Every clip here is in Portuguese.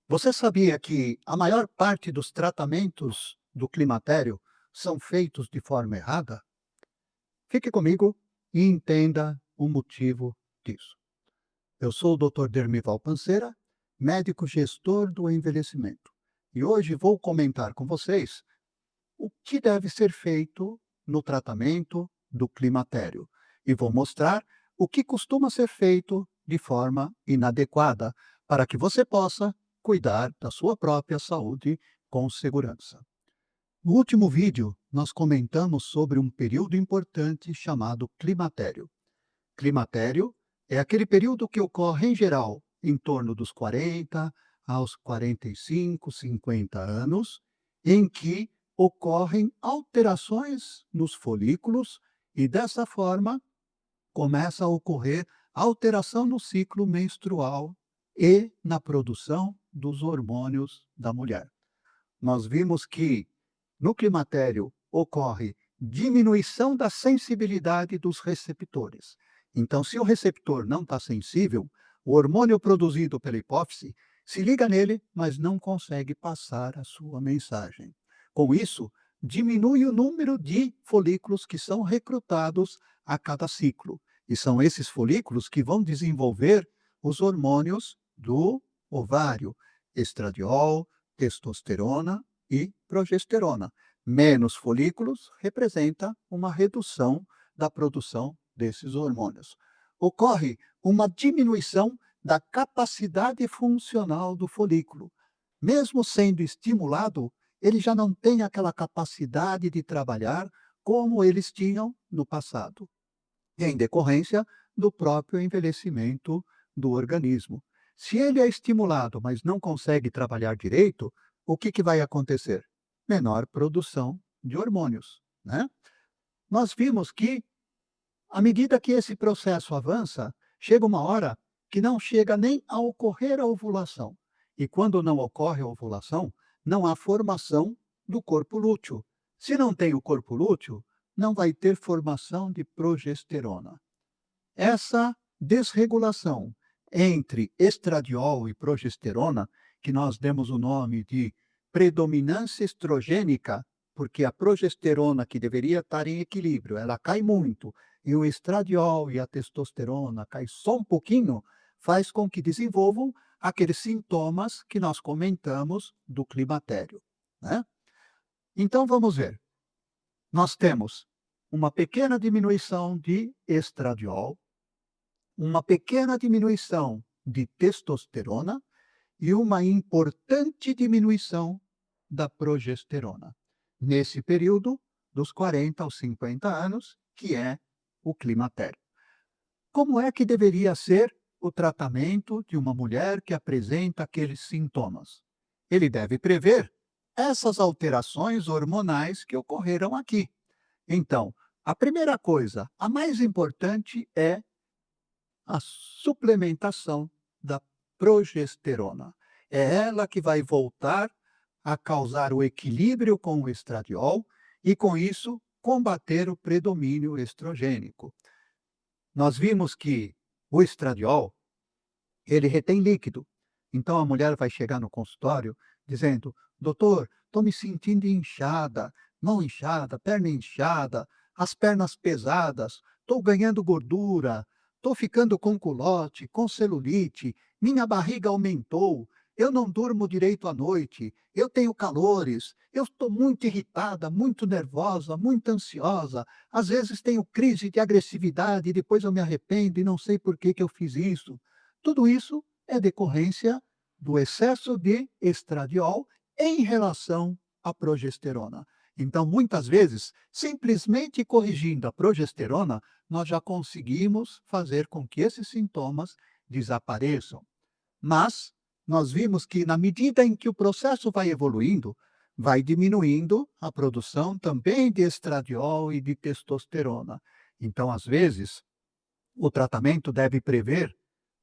Você sabia que a maior parte dos tratamentos do climatério são feitos de forma errada? Fique comigo e entenda o motivo disso. Eu sou o Dr. Dermival Panceira, médico gestor do envelhecimento. E hoje vou comentar com vocês o que deve ser feito no tratamento do climatério. E vou mostrar o que costuma ser feito de forma inadequada para que você possa cuidar da sua própria saúde com segurança. No último vídeo, nós comentamos sobre um período importante chamado climatério. Climatério é aquele período que ocorre, em geral, em torno dos 40 aos 45, 50 anos, em que ocorrem alterações nos folículos e, dessa forma, começa a ocorrer alteração no ciclo menstrual e na produção dos hormônios da mulher. Nós vimos que no climatério ocorre diminuição da sensibilidade dos receptores. Então, se o receptor não está sensível, o hormônio produzido pela hipófise se liga nele, mas não consegue passar a sua mensagem. Com isso, diminui o número de folículos que são recrutados a cada ciclo. E são esses folículos que vão desenvolver os hormônios do ovário, estradiol, testosterona e progesterona. Menos folículos representa uma redução da produção desses hormônios. Ocorre uma diminuição da capacidade funcional do folículo. Mesmo sendo estimulado, ele já não tem aquela capacidade de trabalhar como eles tinham no passado, em decorrência do próprio envelhecimento do organismo. Se ele é estimulado, mas não consegue trabalhar direito, o que vai acontecer? Menor produção de hormônios, né? Nós vimos que, à medida que esse processo avança, chega uma hora que não chega nem a ocorrer a ovulação. E quando não ocorre a ovulação, não há formação do corpo lúteo. Se não tem o corpo lúteo, não vai ter formação de progesterona. Essa desregulação entre estradiol e progesterona, que nós demos o nome de predominância estrogênica, porque a progesterona, que deveria estar em equilíbrio, ela cai muito, e o estradiol e a testosterona cai só um pouquinho, faz com que desenvolvam aqueles sintomas que nós comentamos do climatério, né? Então vamos ver. Nós temos uma pequena diminuição de estradiol, uma pequena diminuição de testosterona e uma importante diminuição da progesterona, nesse período dos 40 aos 50 anos, que é o climatério. Como é que deveria ser o tratamento de uma mulher que apresenta aqueles sintomas? Ele deve prever essas alterações hormonais que ocorreram aqui. Então, a primeira coisa, a mais importante, é a suplementação da progesterona. É ela que vai voltar a causar o equilíbrio com o estradiol e, com isso, combater o predomínio estrogênico. Nós vimos que o estradiol, ele retém líquido. Então a mulher vai chegar no consultório dizendo: doutor, estou me sentindo inchada, mão inchada, perna inchada, as pernas pesadas, estou ganhando gordura, estou ficando com culote, com celulite, minha barriga aumentou, eu não durmo direito à noite, eu tenho calores, eu estou muito irritada, muito nervosa, muito ansiosa, às vezes tenho crise de agressividade e depois eu me arrependo e não sei por que eu fiz isso. Tudo isso é decorrência do excesso de estradiol em relação à progesterona. Então, muitas vezes, simplesmente corrigindo a progesterona, nós já conseguimos fazer com que esses sintomas desapareçam. Mas nós vimos que, na medida em que o processo vai evoluindo, vai diminuindo a produção também de estradiol e de testosterona. Então, às vezes, o tratamento deve prever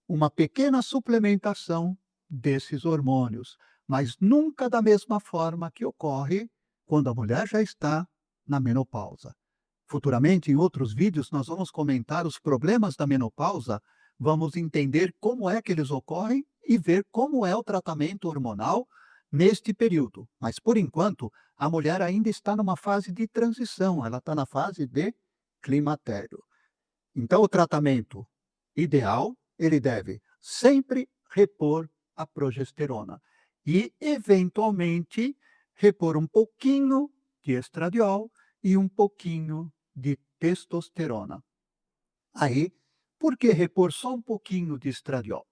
uma pequena suplementação desses hormônios, mas nunca da mesma forma que ocorre quando a mulher já está na menopausa. Futuramente, em outros vídeos, nós vamos comentar os problemas da menopausa, vamos entender como é que eles ocorrem e ver como é o tratamento hormonal neste período. Mas, por enquanto, a mulher ainda está numa fase de transição, ela está na fase de climatério. Então, o tratamento ideal, ele deve sempre repor a progesterona e, eventualmente, repor um pouquinho de estradiol e um pouquinho de testosterona. Aí, por que repor só um pouquinho de estradiol?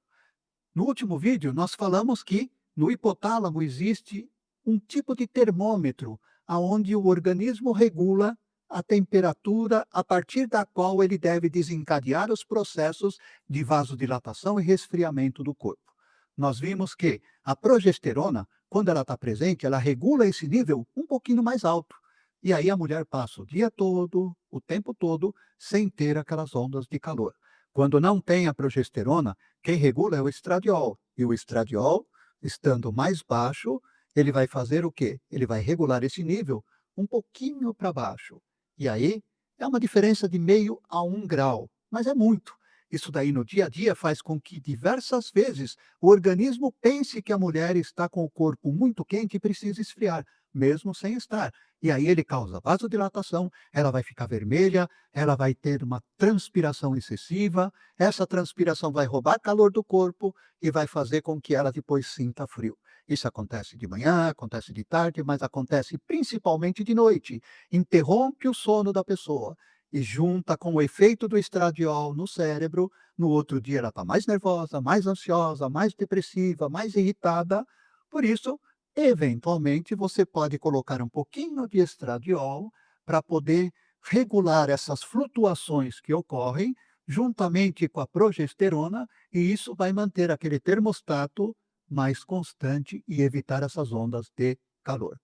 No último vídeo, nós falamos que no hipotálamo existe um tipo de termômetro aonde o organismo regula a temperatura a partir da qual ele deve desencadear os processos de vasodilatação e resfriamento do corpo. Nós vimos que a progesterona, quando ela está presente, ela regula esse nível um pouquinho mais alto. E aí a mulher passa o dia todo, o tempo todo, sem ter aquelas ondas de calor. Quando não tem a progesterona, quem regula é o estradiol. E o estradiol, estando mais baixo, ele vai fazer o quê? Ele vai regular esse nível um pouquinho para baixo. E aí é uma diferença de meio a 1 grau, mas é muito. Isso daí no dia a dia faz com que diversas vezes o organismo pense que a mulher está com o corpo muito quente e precisa esfriar, mesmo sem estar. E aí ele causa vasodilatação, ela vai ficar vermelha, ela vai ter uma transpiração excessiva, essa transpiração vai roubar calor do corpo e vai fazer com que ela depois sinta frio. Isso acontece de manhã, acontece de tarde, mas acontece principalmente de noite. Interrompe o sono da pessoa e junta com o efeito do estradiol no cérebro. No outro dia ela está mais nervosa, mais ansiosa, mais depressiva, mais irritada. Por isso, eventualmente, você pode colocar um pouquinho de estradiol para poder regular essas flutuações que ocorrem juntamente com a progesterona, e isso vai manter aquele termostato mais constante e evitar essas ondas de calor.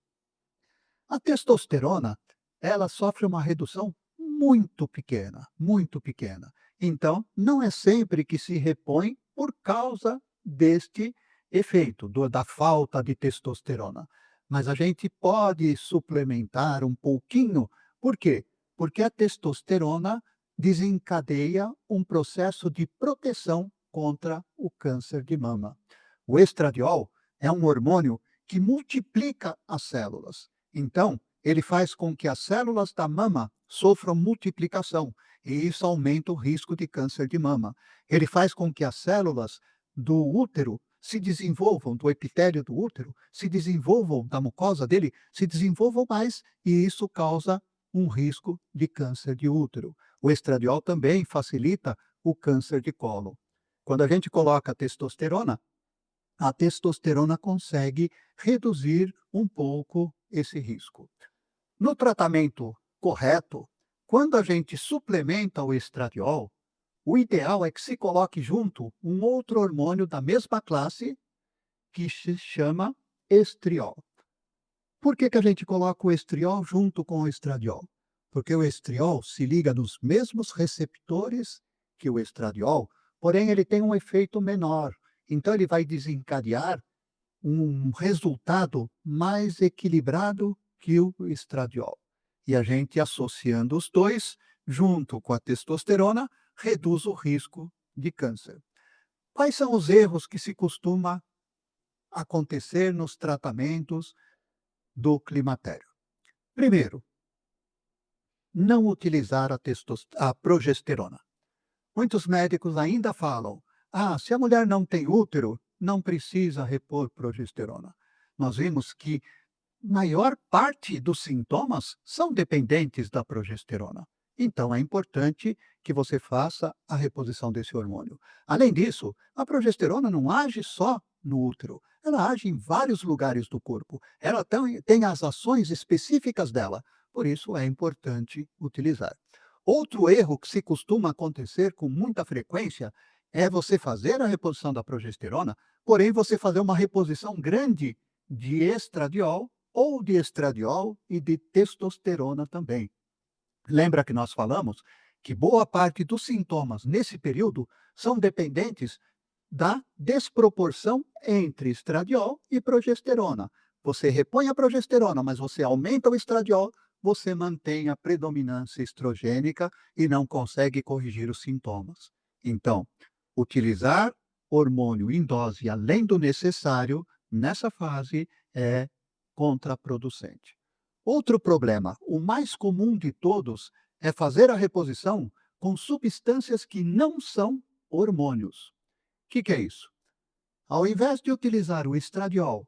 A testosterona, ela sofre uma redução muito pequena, muito pequena. Então, não é sempre que se repõe por causa deste efeito, da falta de testosterona. Mas a gente pode suplementar um pouquinho. Por quê? Porque a testosterona desencadeia um processo de proteção contra o câncer de mama. O estradiol é um hormônio que multiplica as células. Então, ele faz com que as células da mama sofram multiplicação, e isso aumenta o risco de câncer de mama. Ele faz com que as células do útero se desenvolvam, do epitélio do útero, se desenvolvam, da mucosa dele, se desenvolvam mais, e isso causa um risco de câncer de útero. O estradiol também facilita o câncer de colo. Quando a gente coloca a testosterona consegue reduzir um pouco esse risco. No tratamento correto, quando a gente suplementa o estradiol, o ideal é que se coloque junto um outro hormônio da mesma classe que se chama estriol. Por que a gente coloca o estriol junto com o estradiol? Porque o estriol se liga nos mesmos receptores que o estradiol, porém ele tem um efeito menor. Então ele vai desencadear um resultado mais equilibrado que o estradiol. E a gente associando os dois, junto com a testosterona, reduz o risco de câncer. Quais são os erros que se costuma acontecer nos tratamentos do climatério? Primeiro, não utilizar a progesterona. Muitos médicos ainda falam: se a mulher não tem útero, não precisa repor progesterona. Nós vimos que maior parte dos sintomas são dependentes da progesterona. Então, é importante que você faça a reposição desse hormônio. Além disso, a progesterona não age só no útero, ela age em vários lugares do corpo. Ela tem as ações específicas dela, por isso é importante utilizar. Outro erro que se costuma acontecer com muita frequência é você fazer a reposição da progesterona, porém você fazer uma reposição grande de estradiol ou de estradiol e de testosterona também. Lembra que nós falamos que boa parte dos sintomas nesse período são dependentes da desproporção entre estradiol e progesterona. Você repõe a progesterona, mas você aumenta o estradiol, você mantém a predominância estrogênica e não consegue corrigir os sintomas. Então, utilizar hormônio em dose além do necessário, nessa fase, é contraproducente. Outro problema, o mais comum de todos, é fazer a reposição com substâncias que não são hormônios. O que é isso? Ao invés de utilizar o estradiol,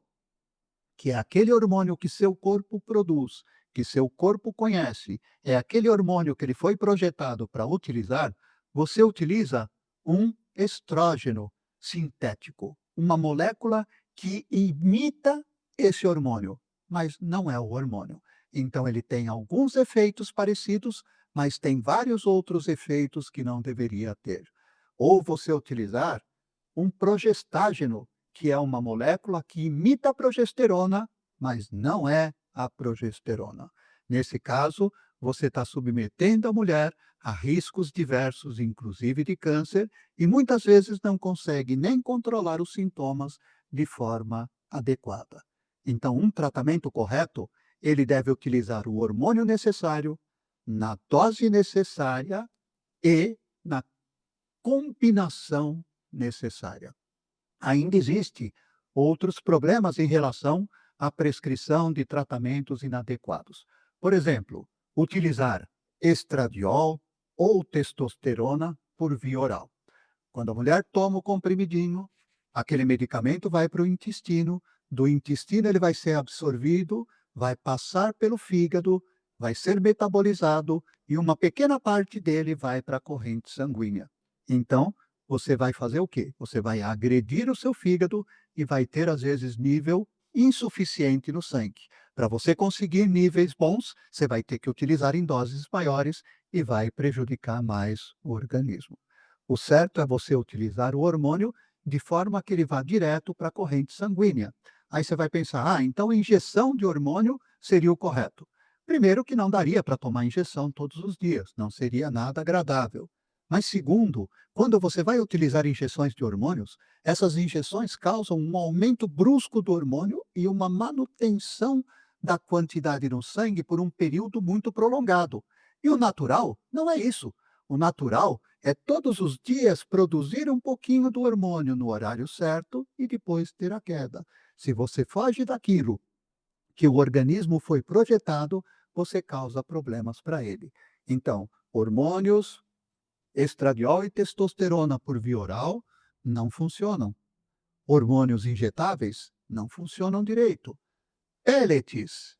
que é aquele hormônio que seu corpo produz, que seu corpo conhece, é aquele hormônio que ele foi projetado para utilizar, você utiliza um estrógeno sintético, uma molécula que imita esse hormônio, mas não é o hormônio. Então ele tem alguns efeitos parecidos, mas tem vários outros efeitos que não deveria ter. Ou você utilizar um progestágeno, que é uma molécula que imita a progesterona, mas não é a progesterona. Nesse caso, você está submetendo a mulher a riscos diversos, inclusive de câncer, e muitas vezes não consegue nem controlar os sintomas de forma adequada. Então, um tratamento correto, ele deve utilizar o hormônio necessário, na dose necessária e na combinação necessária. Ainda existe outros problemas em relação à prescrição de tratamentos inadequados. Por exemplo, utilizar estradiol ou testosterona por via oral. Quando a mulher toma o comprimidinho, aquele medicamento vai para o intestino, do intestino ele vai ser absorvido, vai passar pelo fígado, vai ser metabolizado e uma pequena parte dele vai para a corrente sanguínea. Então, você vai fazer o quê? Você vai agredir o seu fígado e vai ter, às vezes, nível insuficiente no sangue. Para você conseguir níveis bons, você vai ter que utilizar em doses maiores e vai prejudicar mais o organismo. O certo é você utilizar o hormônio de forma que ele vá direto para a corrente sanguínea. Aí você vai pensar, então injeção de hormônio seria o correto. Primeiro que não daria para tomar injeção todos os dias, não seria nada agradável. Mas segundo, quando você vai utilizar injeções de hormônios, essas injeções causam um aumento brusco do hormônio e uma manutenção da quantidade no sangue por um período muito prolongado. E o natural não é isso. O natural é todos os dias produzir um pouquinho do hormônio no horário certo e depois ter a queda. Se você foge daquilo que o organismo foi projetado, você causa problemas para ele. Então, hormônios, estradiol e testosterona por via oral não funcionam. Hormônios injetáveis não funcionam direito. Pellets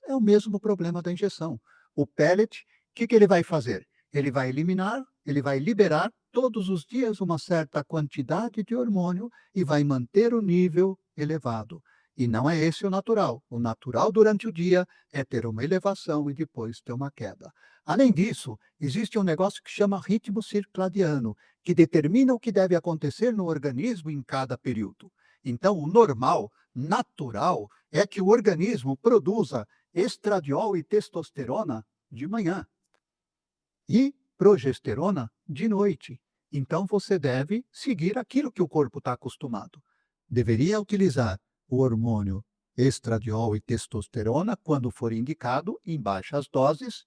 é o mesmo problema da injeção. O pellet, o que ele vai fazer? Ele vai eliminar, ele vai liberar todos os dias uma certa quantidade de hormônio e vai manter o nível elevado. E não é esse o natural. O natural durante o dia é ter uma elevação e depois ter uma queda. Além disso, existe um negócio que chama ritmo circadiano, que determina o que deve acontecer no organismo em cada período. Então, o normal, natural, é que o organismo produza estradiol e testosterona de manhã e progesterona de noite. Então você deve seguir aquilo que o corpo está acostumado. Deveria utilizar o hormônio estradiol e testosterona quando for indicado, em baixas doses,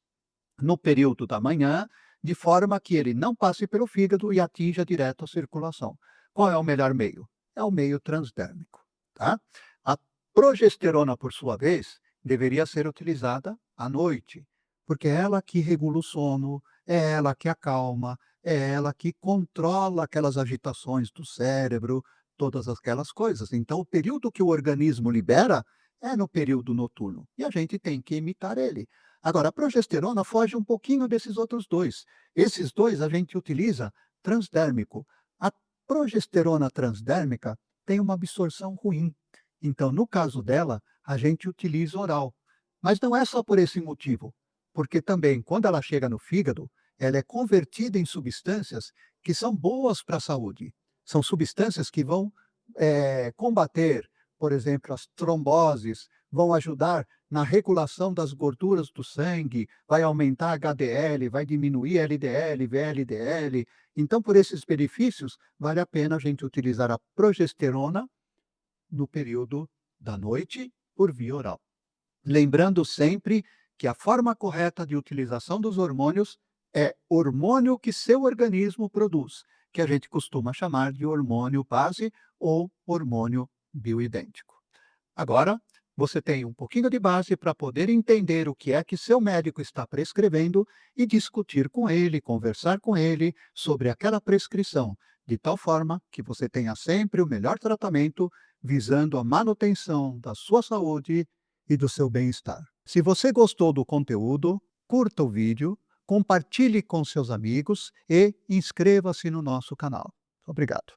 no período da manhã, de forma que ele não passe pelo fígado e atinja direto a circulação. Qual é o melhor meio? É o meio transdérmico, tá? A progesterona, por sua vez, deveria ser utilizada à noite, porque é ela que regula o sono, é ela que acalma, é ela que controla aquelas agitações do cérebro, todas aquelas coisas. Então, o período que o organismo libera é no período noturno, e a gente tem que imitar ele. Agora, a progesterona foge um pouquinho desses outros dois. Esses dois a gente utiliza transdérmico. A progesterona transdérmica tem uma absorção ruim. Então, no caso dela, a gente utiliza oral. Mas não é só por esse motivo, porque também, quando ela chega no fígado, ela é convertida em substâncias que são boas para a saúde. São substâncias que vão combater, por exemplo, as tromboses, vão ajudar na regulação das gorduras do sangue, vai aumentar HDL, vai diminuir LDL, VLDL. Então, por esses benefícios, vale a pena a gente utilizar a progesterona no período da noite por via oral. Lembrando sempre que a forma correta de utilização dos hormônios é hormônio que seu organismo produz. que a gente costuma chamar de hormônio base ou hormônio bioidêntico. Agora, você tem um pouquinho de base para poder entender o que é que seu médico está prescrevendo e discutir com ele, conversar com ele sobre aquela prescrição, de tal forma que você tenha sempre o melhor tratamento, visando a manutenção da sua saúde e do seu bem-estar. Se você gostou do conteúdo, curta o vídeo, compartilhe com seus amigos e inscreva-se no nosso canal. Obrigado.